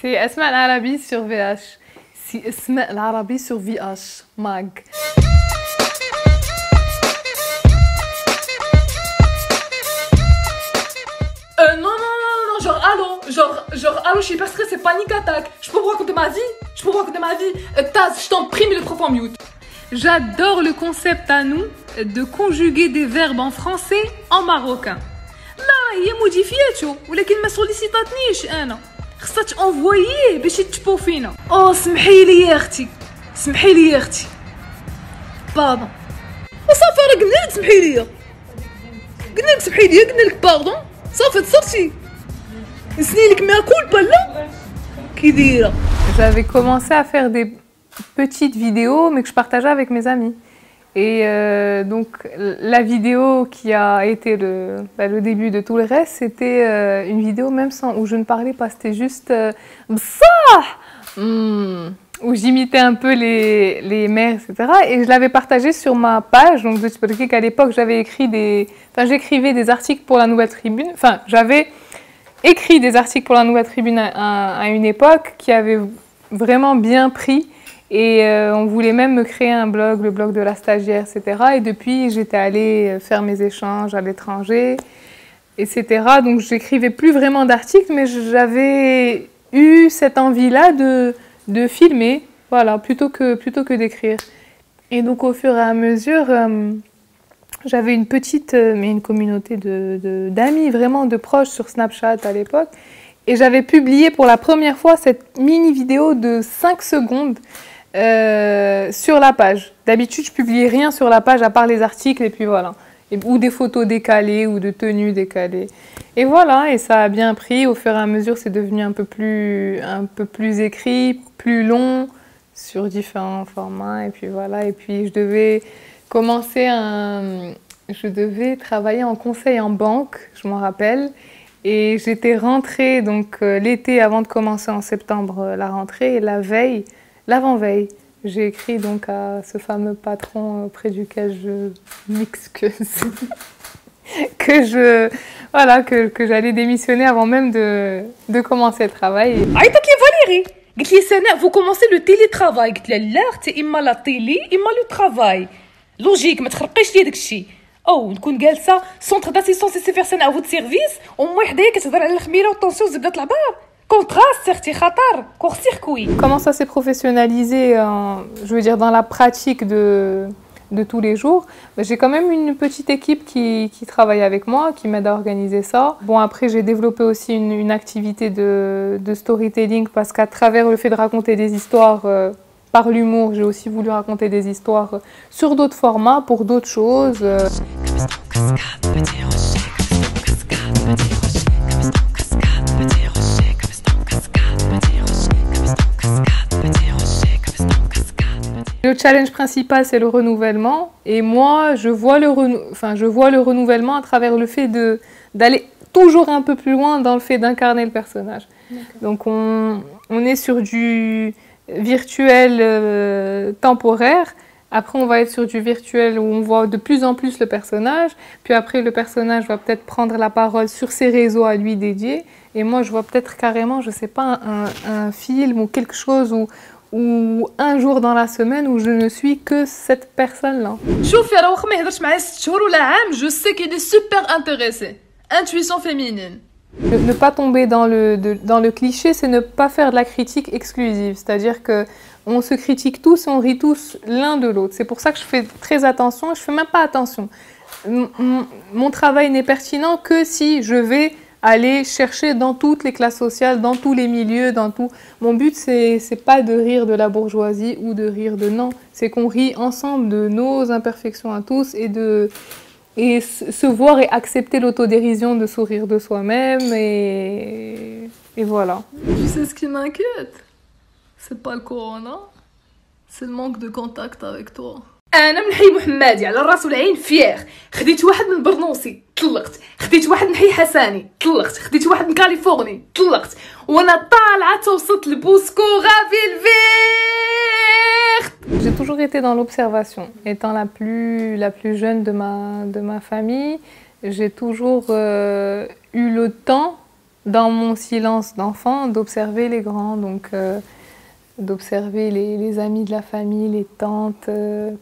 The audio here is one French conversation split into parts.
C'est Asma El Arabi sur VH. C'est Asma El Arabi sur VH. Mag. Non, genre allô, genre allô, je suis hyper stressée, panique attaque. Je peux vous raconter ma vie? Taz, je t'en prie, mets le prof en mute. J'adore le concept à nous de conjuguer des verbes en français en marocain. Là, هي موديفياتو ولكن ما سوليسيتاتنيش انا. خصها تانفوييه باش يتشبو فينا. سمحي لي يا اختي. باردون. وصافي راه قلنا لك سمحي لي. قلنا لك باردون. صافي تصرتي. نسني لك ما كولبا لا. كي دايره. J'avais commencé à faire des petites vidéos mais que je partageais avec mes amis. Et donc la vidéo qui a été le début de tout le reste, c'était une vidéo même où je ne parlais pas, c'était juste où j'imitais un peu les mères, etc. Et je l'avais partagé sur ma page, donc je peux dire qu'à l'époque j'écrivais des articles pour la Nouvelle Tribune, enfin j'avais écrit des articles pour la Nouvelle Tribune à une époque qui avait vraiment bien pris. Et on voulait même me créer un blog, le blog de la stagiaire, etc. Et depuis, j'étais allée faire mes échanges à l'étranger, etc. Donc, j'écrivais plus vraiment d'articles, mais j'avais eu cette envie-là de filmer, voilà, plutôt que d'écrire. Et donc, au fur et à mesure, j'avais une communauté d'amis, vraiment de proches sur Snapchat à l'époque. Et j'avais publié pour la première fois cette mini-vidéo de 5 secondes sur la page. D'habitude, je publiais rien sur la page à part les articles et puis voilà. Ou des photos décalées ou de tenues décalées. Et voilà, et ça a bien pris. Au fur et à mesure, c'est devenu un peu plus écrit, plus long, sur différents formats. Et puis voilà, et puis je devais travailler en conseil en banque, je m'en rappelle. Et j'étais rentrée donc l'été avant de commencer en septembre la rentrée et l'avant-veille, j'ai écrit donc à ce fameux patron auprès duquel je m'excuse que j'allais démissionner avant même de commencer le travail. عيطت لي فاليري قلت لي سناء vous commencez le télétravail قلت لها لا اختي اما لا تيلي اما لو ترافاي لوجيك ما تخرقيش لي داك الشيء او نكون جالسه سونتر داسيستونس سي فير سناء فوت سيرفيس ومي حدايا كتهضر على الخميره والطونسيون وزبده العبار. Comment ça s'est professionnalisé, je veux dire, dans la pratique de tous les jours? J'ai quand même une petite équipe qui travaille avec moi, qui m'aide à organiser ça. Bon, après, j'ai développé aussi une activité de storytelling parce qu'à travers le fait de raconter des histoires par l'humour, j'ai aussi voulu raconter des histoires sur d'autres formats, pour d'autres choses. Le challenge principal, c'est le renouvellement. Et moi, je vois le renouvellement à travers le fait d'aller toujours un peu plus loin dans le fait d'incarner le personnage. Donc, on est sur du virtuel temporaire. Après, on va être sur du virtuel où on voit de plus en plus le personnage. Puis après, le personnage va peut-être prendre la parole sur ses réseaux à lui dédiés. Et moi, je vois peut-être carrément, je sais pas, un film ou quelque chose ou un jour dans la semaine où je ne suis que cette personne-là. شوفي راه واخا ما يهضرش معايا 6 شهور ولا عام je sais qu'il est super intéressé. Intuition féminine. Ne pas tomber dans le cliché, c'est ne pas faire de la critique exclusive. C'est-à-dire que on se critique tous et on rit tous l'un de l'autre. C'est pour ça que je fais très attention. Je fais même pas attention. Mon travail n'est pertinent que si je vais aller chercher dans toutes les classes sociales, dans tous les milieux, dans tout. Mon but, c'est pas de rire de la bourgeoisie ou de rire de non. C'est qu'on rit ensemble de nos imperfections à tous et se voir et accepter l'autodérision de sourire de soi-même et voilà. Tu sais ce qui m'inquiète? C'est pas le corona, c'est le manque de contact avec toi. انا من حي محمادي على الراس والعين فيير خديت واحد من برنوسي طلقت خديت واحد من حي حساني طلقت خديت واحد من كاليفورني طلقت وانا طالعه توصلت لبوسكو غافي الفيخت. J'ai toujours été dans l'observation. Étant la plus jeune de ma famille, j'ai toujours eu le temps dans mon silence d'enfant, d'observer les grands, donc d'observer les amis de la famille, les tantes,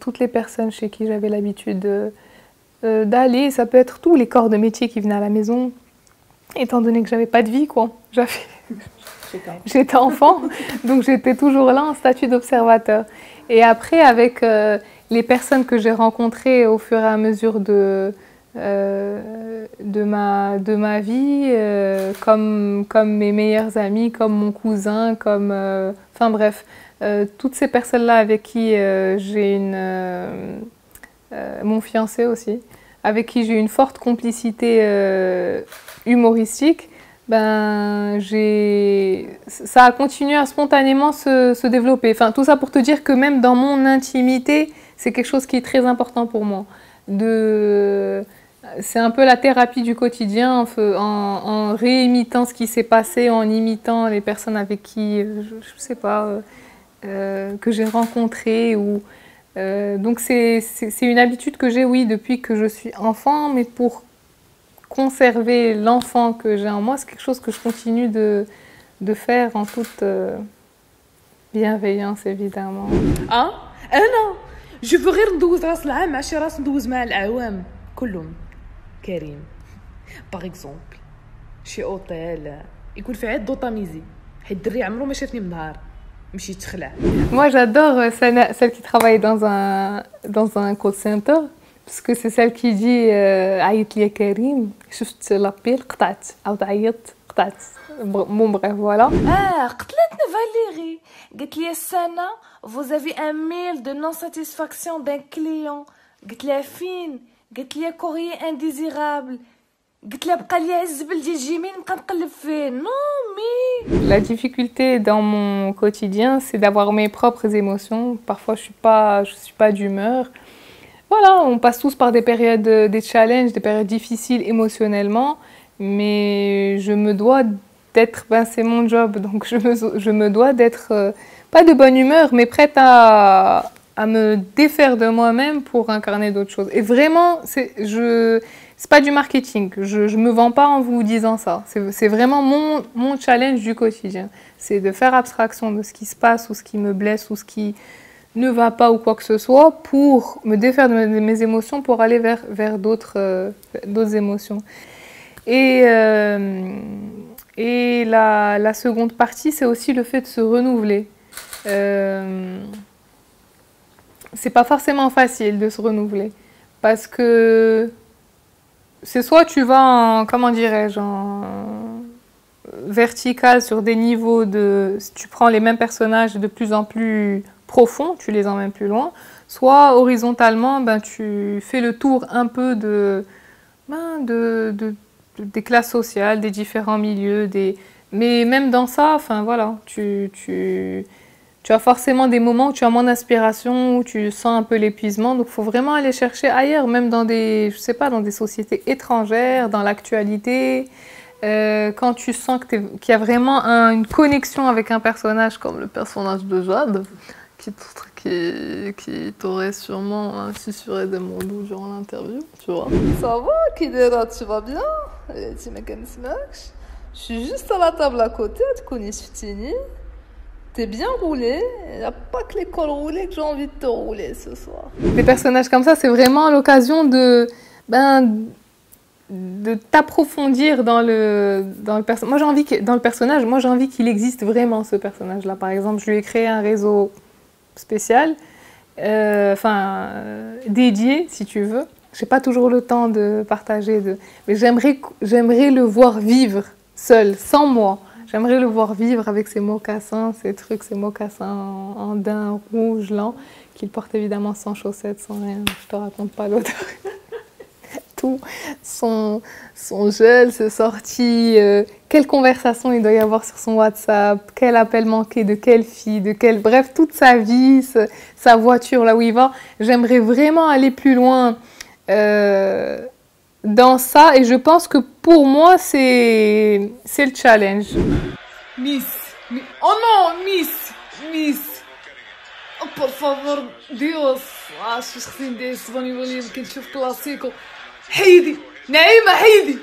toutes les personnes chez qui j'avais l'habitude d'aller. Ça peut être tous les corps de métier qui venaient à la maison, étant donné que j'avais pas de vie, quoi. J'étais enfant, donc j'étais toujours là en statut d'observateur. Et après, avec les personnes que j'ai rencontrées au fur et à mesure de ma vie, comme mes meilleurs amis, comme mon cousin, enfin bref, toutes ces personnes-là avec qui mon fiancé aussi, avec qui j'ai une forte complicité humoristique, ça a continué à spontanément se développer. Enfin, tout ça pour te dire que même dans mon intimité, c'est quelque chose qui est très important pour moi. C'est un peu la thérapie du quotidien en réimitant ce qui s'est passé, en imitant les personnes avec qui, je sais pas, que j'ai rencontrées. Donc c'est une habitude que j'ai, oui, depuis que je suis enfant, mais pour conserver l'enfant que j'ai en moi, c'est quelque chose que je continue de faire en toute bienveillance, évidemment. أنا جو فو غير ندوز راس العام مع شي راس ندوز مع الأعوام كلهم كريم. باغ اكزومبل شي اوتيل يكون فيه عيط دوطاميزي حيت الدري عمرو ما شافني من نهار مشي تخلع. Moi j'adore celle qui travaille dans un call center, parce que c'est celle qui dit عيط لي كريم شفت لابيل قطعت عاود عيطت قطعت. Bon bref, voilà. قتلتنا فاليري قالت لي السنة vous avez un mail de non satisfaction d'un client. قلت لها فين؟ قلت لي courrier indésirable. قلت لها بقى لي الزبل ديال جيميل نبقى نقلب فيه. Non mais la difficulté dans mon quotidien, c'est d'avoir mes propres émotions. Parfois je suis pas d'humeur. Voilà, on passe tous par des périodes, des challenges, des périodes difficiles émotionnellement, mais je me dois d'être, c'est mon job, donc je me dois d'être, pas de bonne humeur, mais prête à me défaire de moi-même pour incarner d'autres choses. Et vraiment, c'est pas du marketing, je me vends pas en vous disant ça, c'est vraiment mon challenge du quotidien. C'est de faire abstraction de ce qui se passe, ou ce qui me blesse, ou ce qui ne va pas, ou quoi que ce soit, pour me défaire de mes émotions, pour aller vers d'autres émotions. Et la seconde partie, c'est aussi le fait de se renouveler. C'est pas forcément facile de se renouveler, parce que c'est soit tu vas comment dirais-je, en vertical sur des niveaux tu prends les mêmes personnages de plus en plus profonds, tu les emmènes plus loin, soit horizontalement, tu fais le tour un peu des classes sociales, des différents milieux, mais même dans ça, enfin voilà, tu as forcément des moments où tu as moins d'inspiration, où tu sens un peu l'épuisement, donc il faut vraiment aller chercher ailleurs, même dans dans des sociétés étrangères, dans l'actualité, quand tu sens qu'il y a vraiment une connexion avec un personnage comme le personnage de Jade, qui t'aurait sûrement susurré des mots doux durant l'interview, tu vois. Ça va, Kidera, tu vas bien? Je suis juste à la table à côté, tu connais Sutini. T'es bien roulé, il n'y a pas que les cols roulés que j'ai envie de te rouler ce soir. Des personnages comme ça, c'est vraiment l'occasion de t'approfondir dans le personnage. Moi, j'ai envie que dans le personnage, j'ai envie qu'il existe vraiment ce personnage-là. Par exemple, je lui ai créé un réseau spécial, dédié, si tu veux. J'ai pas toujours le temps de partager, mais j'aimerais le voir vivre seul, sans moi. J'aimerais le voir vivre avec ses mocassins, ses mocassins en daim rouge, lent, qu'il porte évidemment sans chaussettes, sans rien. Je te raconte pas l'odeur. Tout, son gel, ses sorties, quelle conversation il doit y avoir sur son WhatsApp, quel appel manqué de quelle fille, bref, toute sa vie, sa voiture, là où il va. J'aimerais vraiment aller plus loin dans ça, et je pense que pour moi, c'est le challenge. Oh non, Miss. Oh, por favor, Dios. شو خصني ندير صباني ولي يمكن نشوف كلاسيكو. حيدي نعيمة حيدي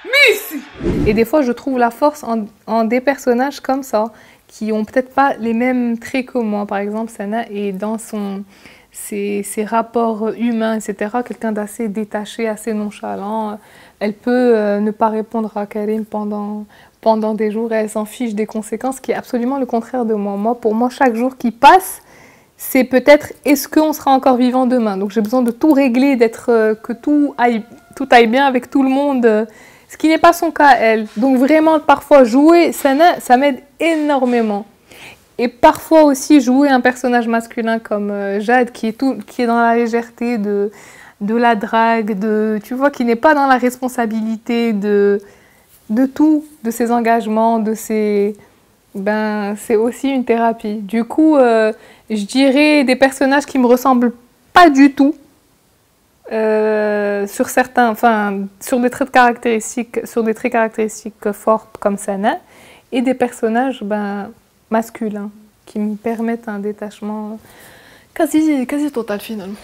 ميسي. Et des fois, je trouve la force en des personnages comme ça, qui ont peut-être pas les mêmes traits que moi. Par exemple, Sana est dans ses rapports humains, etc. Quelqu'un d'assez détaché, assez nonchalant. Elle peut ne pas répondre à Karim pendant des jours et elle s'en fiche des conséquences, qui est absolument le contraire de moi. Pour moi, chaque jour qui passe, c'est peut-être est-ce qu'on sera encore vivant demain. Donc j'ai besoin de tout régler, que tout aille bien avec tout le monde, ce qui n'est pas son cas elle. Donc vraiment parfois jouer Sana, ça m'aide énormément. Et parfois aussi jouer un personnage masculin comme Jade qui est dans la légèreté de la drague, tu vois, qui n'est pas dans la responsabilité de tout, de ses engagements, c'est aussi une thérapie. Du coup, je dirais des personnages qui me ressemblent pas du tout sur des traits caractéristiques forts comme Sana, et des personnages masculins qui me permettent un détachement quasi total finalement.